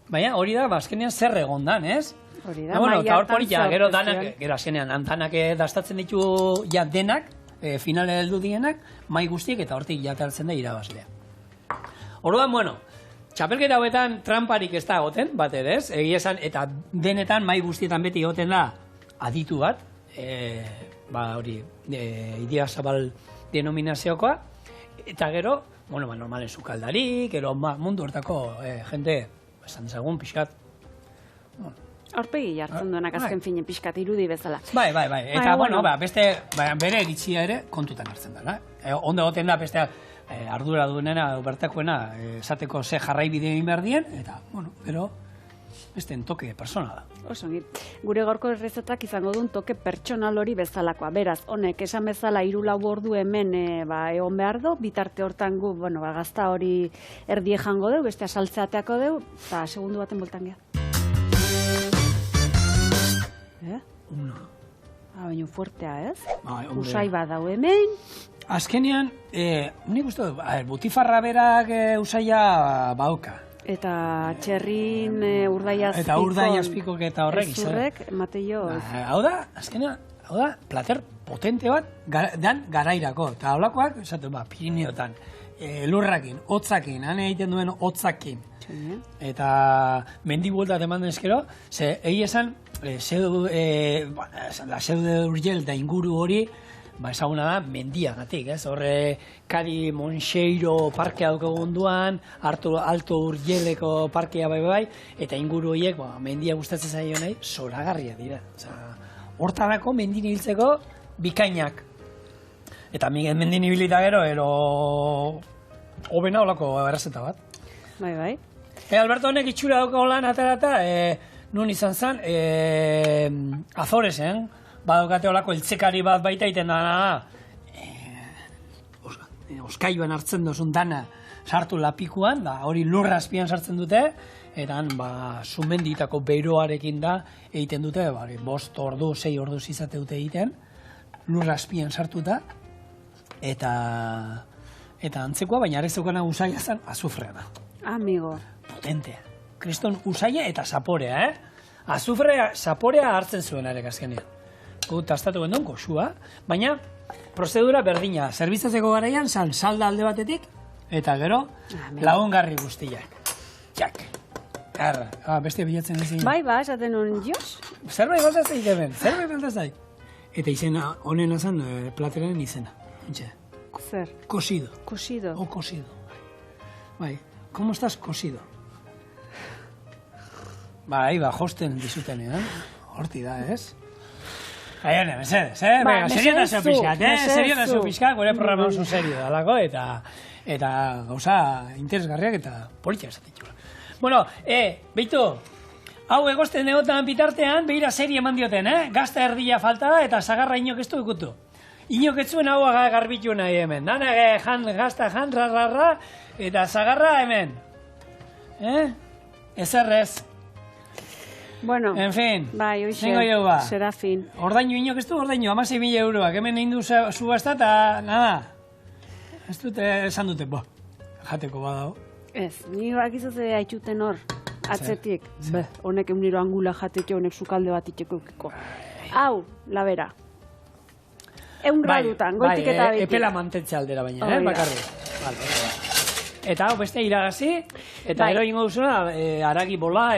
Baina hori da, azkenean zer egon dan, ez? Hori da, eta horpori, gero danak, gero azkenean, danak dastatzen ditu ja denak, finale heldu dienak, mai guztiek eta hortik jatartzen da irabazlea. Orduan, bueno, txapelketa hauetan tramparik ez da egoten, bat ere ez, egia esan, eta denetan mai guztietan beti egoten da aditu bat, hori, Idia Zabal denominaziokoa, eta gero, bueno, normalen sukaldarik, gero mundu hortako jende, esan dezagun, pixkat. Aurpegi jartzen duenak azken finen pixkat irudi bezala. Bai, eta bueno, beste, bere iritzia ere kontutan hartzen da. Ondo egoten da beste ardura duenena, bertakoena, esateko ze jarraibide egin behar dien, eta, bueno, pero beste entoke persona da. Osongi, gure gaurko errezetak izango duen toke pertsonal hori bezalakoa. Beraz, honek esan bezala 3-4 ordu hemen egon behar du, bitarte hortan gu, gazta hori erdie jango deu, beste asaltzeateako deu, eta segundu baten boltan geha. Baina fuertea, ez? Usai bat dau hemen. Azkenean, nik uste dut, butifarra berak usaia bauka. Eta txerrin urdaiazpiko. Eta urdaiazpikok eta horrek. Ezurrek, mateio. Hau da, azkenean, plater potente bat dan garairako. Eta holakoak, esatu, Pirineotan, lurrakin, hotzakin, han egiten duen hotzakin. Eta mendibueltat eman dezkero, ze egi esan, zeude urgel da inguru hori, ezaguna da mendiagatik, ez? Horre, Kadi Monxeiro parkea daukagu onduan, Alto Urgeleko parkea bai, eta inguru horiek, mendia gustatzen zaio nahi, zoragarria dira. Hortarako mendin hiltzeko bikainak. Eta mendin ibilita gero, hobena olako errazeta bat. Bai. Alberto honek itxura daukago lan aterata, nun izan zen, Azoresen, badaukate olako eltzekari bat baita iten dana, oskaioan hartzen dozun dana sartu lapikuan, hori lurra azpian sartzen dute, eta sumenditako beroarekin da egiten dute, 5 ordu, 6 ordu izate dute egiten, lurra azpian sartuta, eta antzekoa, baina ere zeukana usaia zen azufrea da. Amigo. Potentea. Kriston usaia eta zaporea, azufre zaporea hartzen zuen arek azkenean. Gu tastatu gendun, goxua, baina prozedura berdina. Zerbitzatzeko garaian, salda alde batetik, eta gero, lagungarri guztiak. Jak. Garra, bestia bilatzen ezin. Bai, esaten hon, Jos? Zerbait falta zaik hemen, zerbait falta zaik. Eta izena, honena zen, plateraren izena. Zer? Cosido. Cosido. O cosido. Bai, ¿cómo estás cosido? Bai, josten dizutenean. Horti da, ez? Aione, mesedez, Venga, seriotasun pixkat, seriotasun pixkat, gure programa oso serio dalako, eta gauza interesgarriak eta politia esatitxu. Bueno, beitu, hau egosten egotan bitartean, behira serie eman dioten, Gazta erdia falta da, eta zagarra inok ez du ikutu. Inok ez zuen hau garbitu nahi hemen. Dana gazta rarra, eta zagarra hemen. Ezerrez. Bueno, en fin, bai, zengo jau ba. Serafin. Ordainu inok ez du, 16.000 euroak. Hemen egin du subasta eta nada. Ez dute esan dute, jateko badao. Ez, ni bakizute haitxuten hor, atzetik. Honek eunero angula jateko, honek sukalde bat itxeko eukiko. Hau, labera. 100 gradutan, goitik eta betik. Epela mantentze aldera baina, bakarri. Eta hau beste iragazi, eta ero ingo duzuna, aragi bola,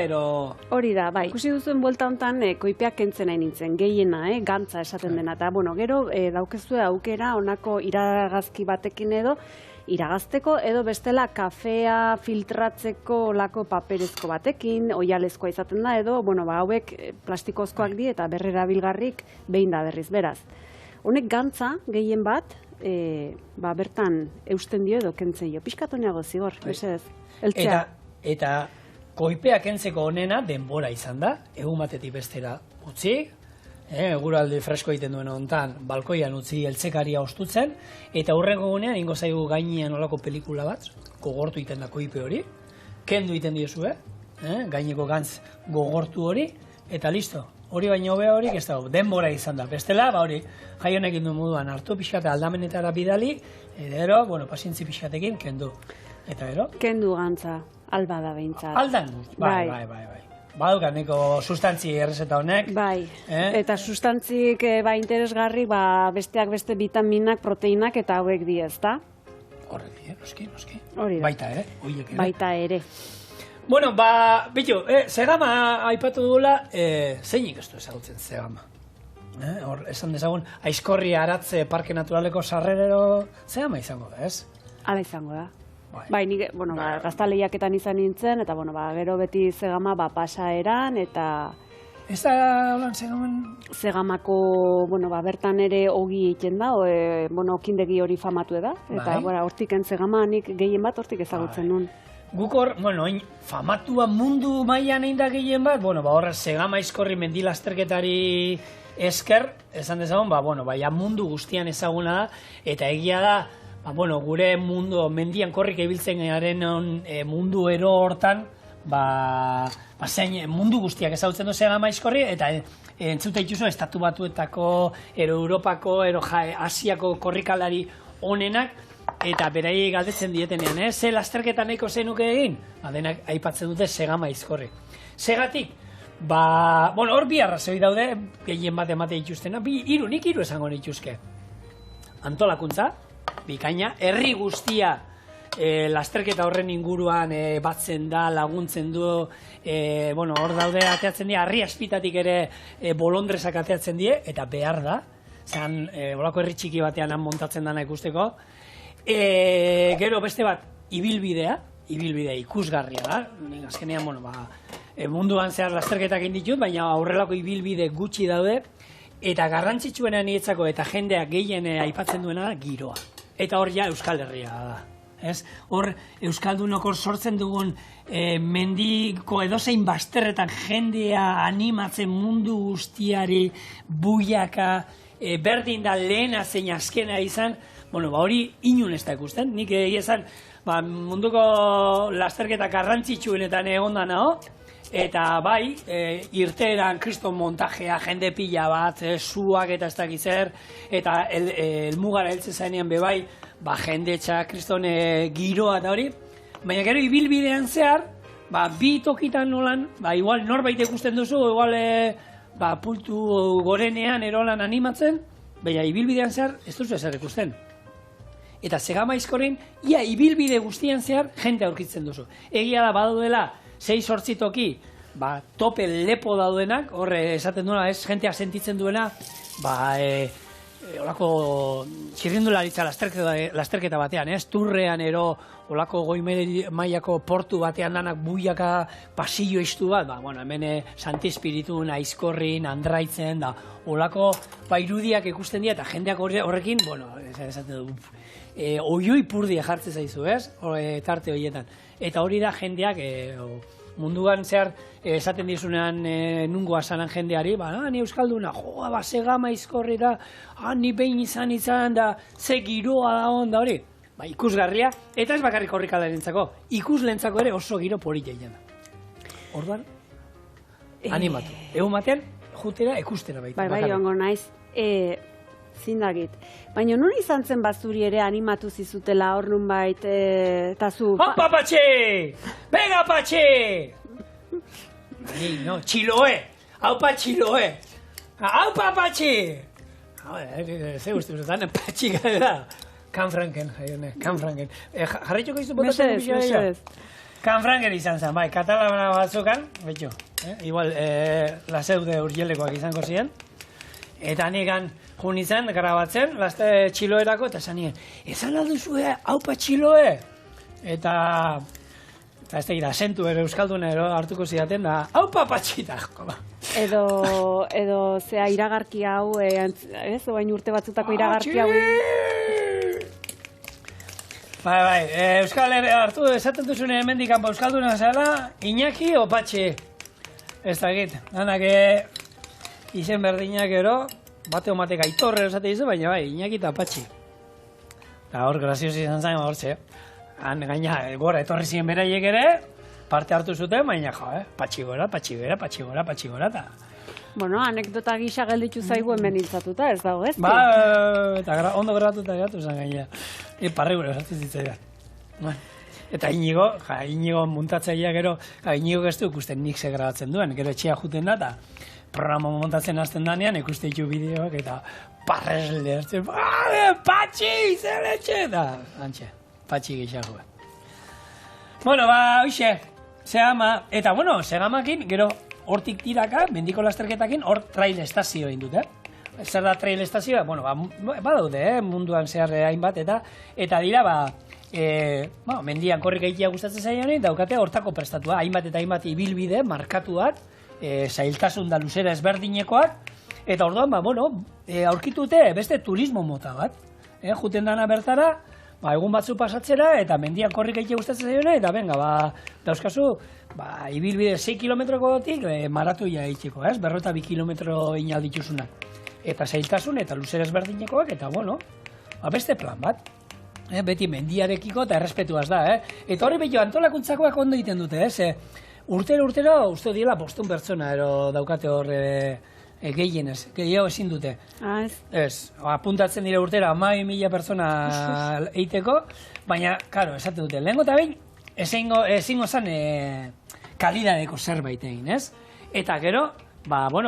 Hori da, bai. Ikusi duzuen buelta honetan, koipeak kentzen nahi nintzen, gehiena, gantza esaten dena. Eta, bueno, gero, daukezue aukera, honako iragazki batekin edo, iragazteko, edo bestela kafea filtratzeko olako paperezko batekin, oialezkoa izaten da, edo, bueno, hauek plastikozkoak di eta berrerabilgarrik behin da berriz, beraz. Honek gantza, gehien bat, bertan eusten dio edo kentzen dio. Piskatoneago zigor, mesedez. Eltzea. Eta koipea kentzeko honena denbora izan da, egun batetik bestera utzi, eguraldi fresko egiten duen honetan, balkoian utzi eltzekaria ostutzen, eta hurrengo gunean ingo zaigu gainean olako pelikula bat, gogortu egiten da koipe hori, kendu egiten diozue, gaineko gantz gogortu hori, eta listo. Hori baino hobea horik ez dago, denbora izan da. Bestela, hori, jaionek indu moduan hartu pixkate aldamenetara bidali, ero, pazientzi pixkatekin kendu. Eta ero? Kendu gantza, alba da behintzat. Aldan guzti, bai. Badukat neko sustantzi errezeta honek. Bai, eta sustantzik interesgarri, besteak beste vitaminak, proteinak eta hauek di ez da? Horrek di, noski. Hori da. Baita ere, oiek ere. Baita ere. Bueno, bitu, Zegama aipatu dugula, zeinik ez du ezagutzen Zegama. Hor, esan dezagun, Aizkorri Aratze Parke Naturaleko sarrerero Zegama izango da, ez? Hala izango da. Bai, nik, gaztaleiaketan izan nintzen, eta, gero beti Zegama pasaeran, eta... Ez da, holan, Zegaman? Zegamako, bertan ere ogi egiten da, okindegi hori famatu da, eta, hortiken Zegama nik gehien bat hortik ezagutzen nun. Gukor, famatua mundu mailan egin da gehien bat, horra Zegama Aizkorri mendilasterketari esker, esan dezagun, mundu guztian ezaguna da, eta egia da, gure mundu, mendian korrik ibiltzen garen mundu ero hortan, zein mundu guztiak ezagutzen du Zegama Aizkorri, eta entzute dituzu Estatu Batuetako, Europako, Asiako korrikalari onenak, eta beraiei galdetzen dietenean, ze lasterketa nahiko zenuke egin? Denak aipatzen dute Zegama Aizkorri. Segatik, hor bi arrazoi daude, gehien bat emate dituztena, nik hiru esango nituzke. Antolakuntza, bikaina, herri guztia lasterketa horren inguruan batzen da, laguntzen du, hor daude ateatzen dira, harri azpitatik ere bolondresak ateatzen die, eta behar da, zean, bolako herri txiki batean han montatzen dana ikusteko. Gero beste bat, ibilbidea ikusgarria da, azkenean, munduan zehar lasterketak inditut, baina aurrelako ibilbide gutxi daude, eta garrantzitsuena nietzako eta jendeak gehien aipatzen duena da giroa. Eta hor ja Euskal Herria da. Hor Euskaldunok hor sortzen dugun mendiko edozein bazterretan jendea animatzen mundu guztiari buiaka, berdin da lehena zein azkena izan, hori inun ez da ikusten. Nik egizan munduko lasterketa garrantzitsuenetan egonda nago, eta bai, irteeran kriston montajea, jende pila bat, suak eta ez dakiz zer, eta elmugara heltzen zainean bebai, jende txak, kriston giroa eta hori, baina gero ibilbidean zehar, bi tokitan nolan, igual norbait ikusten duzu, igual puntu gorenean erolan animatzen, baina ibilbidean zehar ez duzu ezer ikusten. Eta Segamaizkoren, ia ibilbide guztian zehar jente aurkitzen duzu. Egia da badaudela 6-8 toki, tope lepo daudenak, horre esaten duena, ez jentea sentitzen duena, olako txirrindularitza lasterketa batean, ez? Turrean ero, olako goi mailako portu batean danak buiaka pasillo istu bat, hemen Santi Espiritun, Aizkorrin, Andraitzen, olako irudiak ikusten dira, eta jendeak horrekin, esaten du, oioi purdia jartzen zaizu, ez? Tarte horietan. Eta hori da jendeak, munduan zehar esaten dizunean nungo asanan jendeari, ni euskalduna, Segamaizkorri da, ni behin izan da, ze giroa da onda hori. Ikusgarria, eta ez bakarrik korrikalarentzako, ikuslentzako ere oso giro polita egin. Orduan, animatu. Egun batean, jutera, ekustera baita. Bai, joango naiz. Zindagit. Baina non izan zen bazuri ere animatu zizutela hor nunbait, eta zu... Haupa, Patxi! Venga, Patxi! No, Txiloe! Haupa, Txiloe! Haupa, Patxi! Ze guzti ustetan, Patxi gara. Kanfranken, Kanfranken. Jarritxoko izu botatzen pixo da? Kanfranken izan zen, bai, katalana batzukan, betxo, igual, laseude urgielekoak izango ziren. Eta nigan jun izan, grabatzen, laste Txiloerako, eta esan nien, ezan alduzue, haupa Txiloe! Eta ez da, asentu ere euskalduna ero hartuko zidaten, da, haupa Patxita! Edo, zea iragarki hau, ez, oain urte batzutako iragarki hau. Bai, Euskal Herria hartu, esaten duzune hemendik kanpo euskalduna zela, Iñaki o Patxi. Ez da egit, danak izen berdinak ero, bateo matek Aitorre esate dizu, baina bai, Iñaki eta Patxi. Eta hor, grazioz izan zain, hortxe. Gaina, gora, etorri ziren beraiek ere, parte hartu zuten, baina jo, Patxi gora, eta... Bueno, anekdota gisa gelditu zaigu hemen hiltzatuta, ez dago, ez? Eta ondo grabatuta geratu zen gaina. Parre gure esatzen zitzaidan. Eta Inigo muntatzaia gero, Inigo ez du ikusten nik ze grabatzen duen, gero etxea juten da, eta programa montatzen hasten danean, ikuste ditu bideoak, eta parrez lehertzen, Patxi, zer etxe! Eta, antxe, Patxi gixago. Bueno, hoxe, Segama, eta Segamakin, gero, hortik tiraka, mendiko lasterketakin, hor trail estazio egin dut, Zer da trail estazioa? Badaude, munduan zehar hainbat, eta dira, mendian korrika egitea gustatzen zaionein, daukate hortako prestatua, hainbat eta hainbat ibilbide, markatuak, zailtasun da luzera ezberdinekoak, eta orduan, aurkitute beste turismo mota bat. Juten dana bertara, egun batzu pasatzera, eta mendian korrika egitea gustatzen zaionein, eta benga, dauzkazu, ibilbide 6 kilometrokotik maratoia egiteko, 42 kilometro inaldituzunak. Eta zailtasun eta luzera ezberdinekoak, eta beste plan bat. Beti mendiarekiko eta errespetuaz da, Eta hori beto antolakuntzakoak ondo egiten dute, Urtero, uste diela 500 pertsona ero daukate hor gehienez, gehiago ezin dute. Ez, apuntatzen dira urtera 10.000 pertsona eiteko, baina, karo, esaten dute, lehenko eta behin, ezingo zan kalidadeko zerbait egin, ez? Eta gero,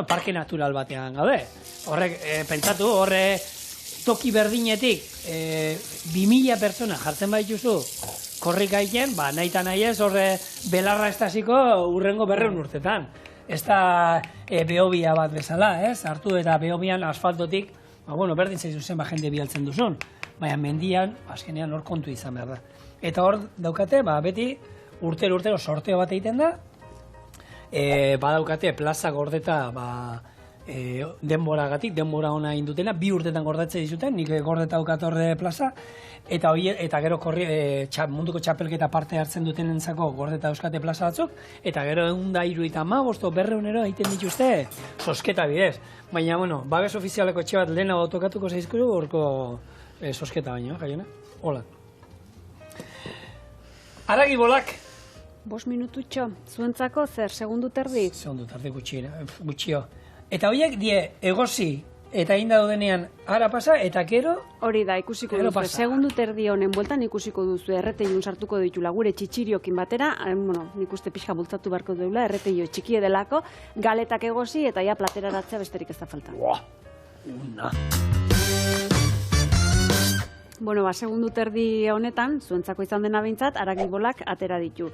parke natural batean gaude. Horrek, pentsatu, toki berdinetik 2.000 pertsona jartzen baituzu korrika egiten, nahi eta nahi ez, belarra estaziko urrengo 200 urtetan. Ez da behobia bat bezala, hartu eta behobian asfaltotik, berdin zaizu zen jende bialtzen duzun, baina mendian, azkenean hor kontu izan behar da. Eta hor daukate, beti urtero sorteo bat egiten da, badaukate plaza gordeta denbora ona indutena, 2 urtetan gordatzen dizuten, nik gordeta daukat horre plaza, eta gero munduko txapelketa parte hartzen dutenentzako gordeta euskate plaza batzuk, eta gero 175 200 egiten dituzte, sosketa bidez. Baina, babes ofizialeko etxe bat lehenago tokatuko zaizkuru, horko sosketa baino, jaiona. Hola. Aragi bolak. 5 minututxo, zuentzako zer, segundu terdi? Segundu terdi gutxio. Eta horiek die egozi eta egin daudenean ara pasa, eta gero... Hori da, ikusiko Gero duzu. pasa. Segundu terdi honen bueltan ikusiko duzu erreteilun sartuko ditula gure txitxiriokin batera, bueno, nik uste pixka bultzatu beharko deula, erreteio txikie delako, galetak egosi eta ja plateraratzea besterik ez da falta. Buah, una. Bueno, segundu terdi honetan, zuentzako izan dena behintzat, haragibolak atera ditu.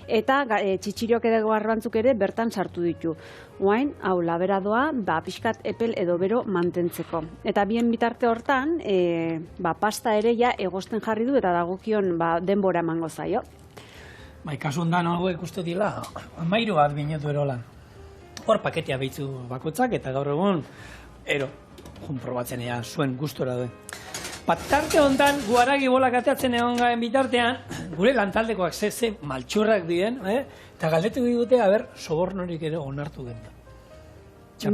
Eta txitxiriok edo garbantzuk ere bertan sartu ditu. Oain, hau laberadoa, pixkat epel edo bero mantentzeko. Eta bien bitarte hortan, pasta ere ja egosten jarri du eta dagokion denbora emango zaio. Bai, kasu hondan hau ikustu dila, 13 bat binetu erolan. Hor paketea behitzu bakotzak eta gaur egun, jun probatzen ea zuen gustora duen. Tarte honetan, gu haragibolak ateatzen egon garen bitartean, gure lantaldekoak ze maltxurrak diren, eta galdetu digute, sobornorik ere onartu den.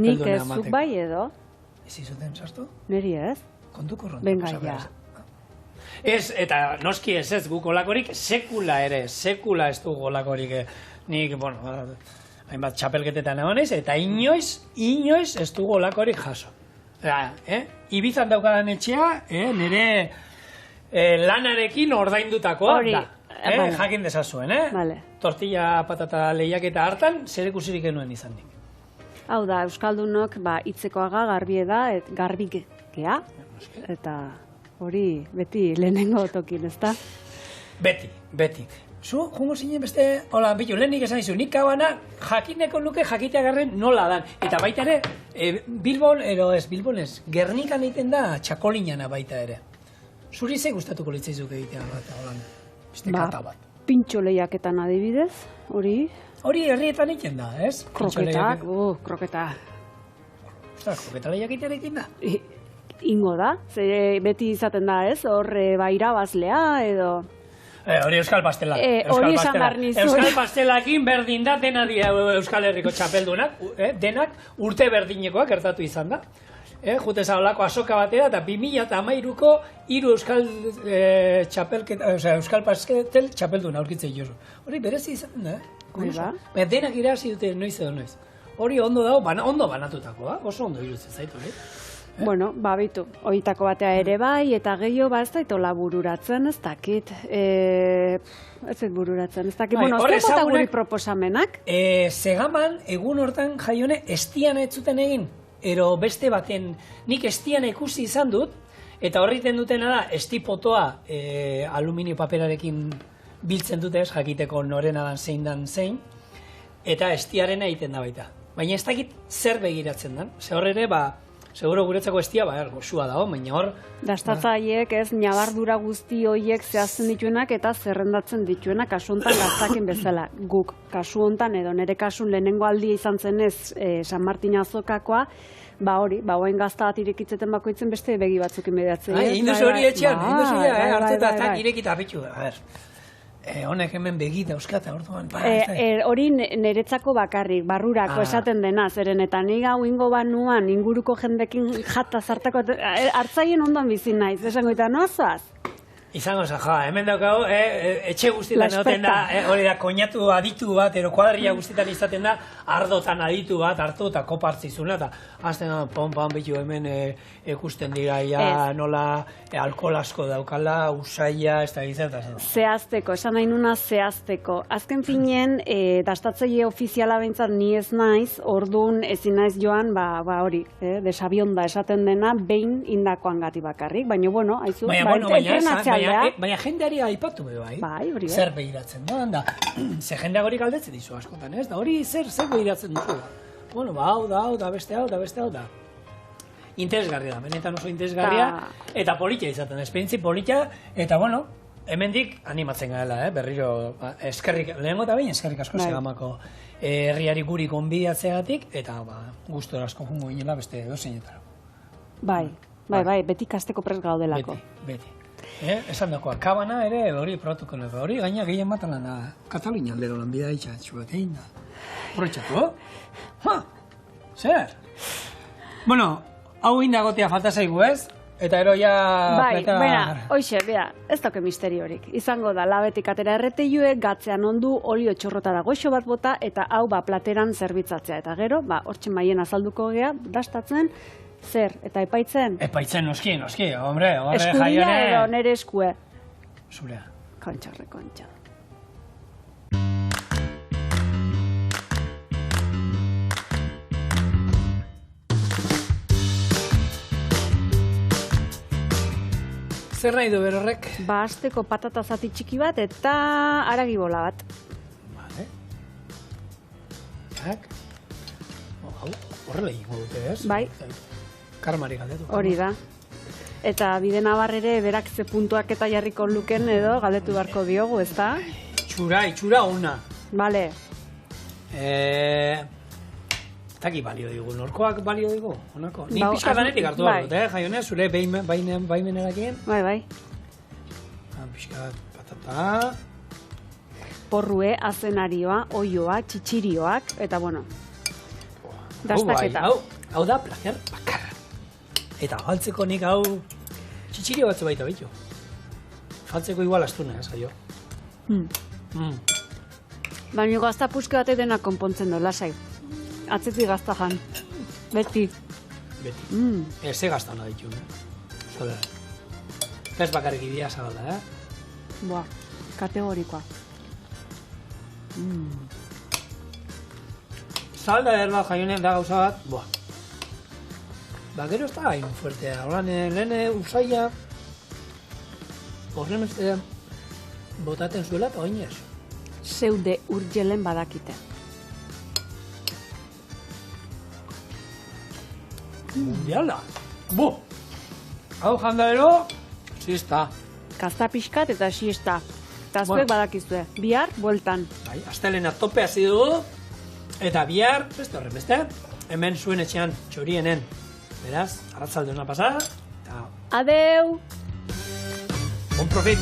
Nik ez zuk bai edo? Ez izuten sartu? Neri ez? Kontuko ronda. Benga, ja. Ez, eta noski ez guk olakorik sekula ez du olakorik. Nik, hainbat txapelketetan egonez, eta inoiz ez du olakorik jaso. Ibizan daukadan etxea, nire lanarekin ordaindutakoa da. Jakin dezazuen, tortilla patata lehiaketa hartan, zer ikusirik genuen izan dik. Hau da, Euskaldunok hitzekoaga garbie da, garbikea, eta hori beti lehenengo tokin, ezta? Beti. Zu, jungo zinen beste, hola, bitu, lehenik esan dizu, nik kabana jakineko nuke jakiteagarren nola dan. Eta baita ere, Bilbon ez, Gernikan egiten da txakolinana baita ere. Zuri ze gustatuko litzaizuke egitea bat, hola, beste kata bat. Pintxo lehiaketan adibidez, hori? Hori herrietan egiten da, ez? Kroketak, kroketa. Ostras, kroketa lehiaketan egiten da? Ingo da, beti izaten da, ez? Hor, irabazlea edo... Hori Euskal Pastela. Hori esan behar nizu. Euskal Pastelakin berdin da, dena dira Euskal Herriko txapeldunak, denak urte berdinekoak gertatu izan da. Jute zaolako asoka batera eta 2013ko 3 Euskal Pastel txapelduna aurkitzei jozu. Hori berezi izan da, denak irazi dute noiz edo noiz. Hori ondo dago, ondo banatutakoa, oso ondo irutzen zaitu, Bueno, bitu, horietako batea ere bai, eta gehiago ez daitola bururatzen, ez dakit. Ez dut bururatzen, ez dakit. Bueno, ez dut guri proposamenak. Segaman, egun hortan jaione, estian ez zuten egin. Ero beste baten, nik estian ikusi izan dut, eta horriten dutena da, estipotoa aluminio paperarekin biltzen dute ez, jakiteko norena dan zein, eta estiarena egiten da baita. Baina ez dakit zer begiratzen dan, ze hor ere, seguro guretzako estia, goxua dago, baina hor... Dastatzaiek ez, nabardura guzti horiek zehazten dituenak eta zerrendatzen dituenak kasu hontan gaztakin bezala. Guk kasu hontan edo nire kasun lehenengo aldia izan zenez San Martin azokakoa, hori, hoen gazta bat irekitzeten bakoitzen beste begi batzuk inbediatzen. Induz hori etxean, hartuta eta irekita apitu. Honek hemen begita euskata, orduan. Hori niretzako bakarrik, barrurako esaten dena, zeren eta ni gau ingo banuan inguruko jendekin jata zartako, hartzaien ondoan bizi naiz, esango eta nozoaz? Izango za, hemen daukago, etxe guztietan egoten da, hori da, koinatu aditu bat, ero kuadrilla guztietan izaten da, ardotan aditu bat, hartu eta kopartzizuna, eta azten pon bitu hemen ikusten dira, nola alkohol asko daukala, usaila, ez da gizataz. Zehazteko, esan nahi nuna zehazteko. Azken finen, dastatzaile ofiziala behintzat ni ez naiz, orduan ezin naiz joan, hori, desabionda esaten dena, behin indakoan gati bakarrik, baina, bueno, haizu, baina jendeari aipatu be bai, zer behiratzen da, ze jendeak hori galdetzen dizu askotan, ez da, hori zer behiratzen duzu. Bueno, hau da, beste hau da. Interesgarria da, benetan oso interesgarria, eta politia izaten, esperientzi politia, eta bueno, hemendik animatzen gaela, berriro, eskerrik, lehenengo eta behin eskerrik asko Segamako herriari guri gonbidatzeagatik, eta gustora asko jungo ginela beste dozeinetara. Bai, beti kasteko prest gaudelako. Beti. Esan dakoa, kabana ere hori probatuko nuke, hori gaina gehien bat lan da, Katalunian aldero lan bida itxatxuak egin da. Proitxatu, zer? Bueno, hau indagotia falta zaigu ez? Eta ero ja... Hoxe, ez dauke misteriorik. Izango da, labetik atera erreteiuek, gatzean ondu, olio txorrotara goxo bat bota, eta hau plateran zerbitzatzea. Eta gero, hortxe maien azalduko gea, dastatzen, Zer, eta epaitzen? Epaitzen noski, hombre, horre Eskudia jaione. edo nere eskue? Zurea. Kontxarre, kontxa. Zer nahi du berorrek? Ba, hasteko patata zati txiki bat eta aragibola bat. Vale. Tak. Hau, horrela egingo dute, ez? Bai. Karmari galdetu. Hori da. Eta bide nabar ere berak ze puntuak eta jarriko luken edo galdetu beharko diogu, ezta? Itxura ona. Bale. Taki balio digu, norkoak balio digu, honako. Ni Ba, pixka danetik hartu bai. dut, jaione, zure baimenerakin. Bai. Pixka patata. Porrue, azenarioa, oioa, txitxirioak, eta bueno. Hau bai, Dastaketa. hau da placer bakarra. Eta galtzeko nik hau txitxirio batzu baita bitu. Faltzeko igual astuna, ez aio. Baina gazta puske batek dena konpontzen du, lasai. Atzetik gazta jan. Beti. Beti. Eze gaztan da ditu, Zola. Ez bakarrik idia zabalda, Boa, kategorikoa. Salda erla jaione da gauza bat, boa. Ba, gero ez da hain fuertea. Horan, lehene usaila, horren ez botaten zuela eta oinez. Zeude urgelen badakite. Mundiala. Bu! Hau jandadero, zizta. Gazta pixkat eta siesta. Eta zuek Bueno. badakizue. Bihar, bueltan. Bai, astelena tope hasi dugu. Eta bihar, beste horren beste, hemen zuen etxean txorienen. Beraz, arratzalde ona pasada. Eta Adeu! bon profit!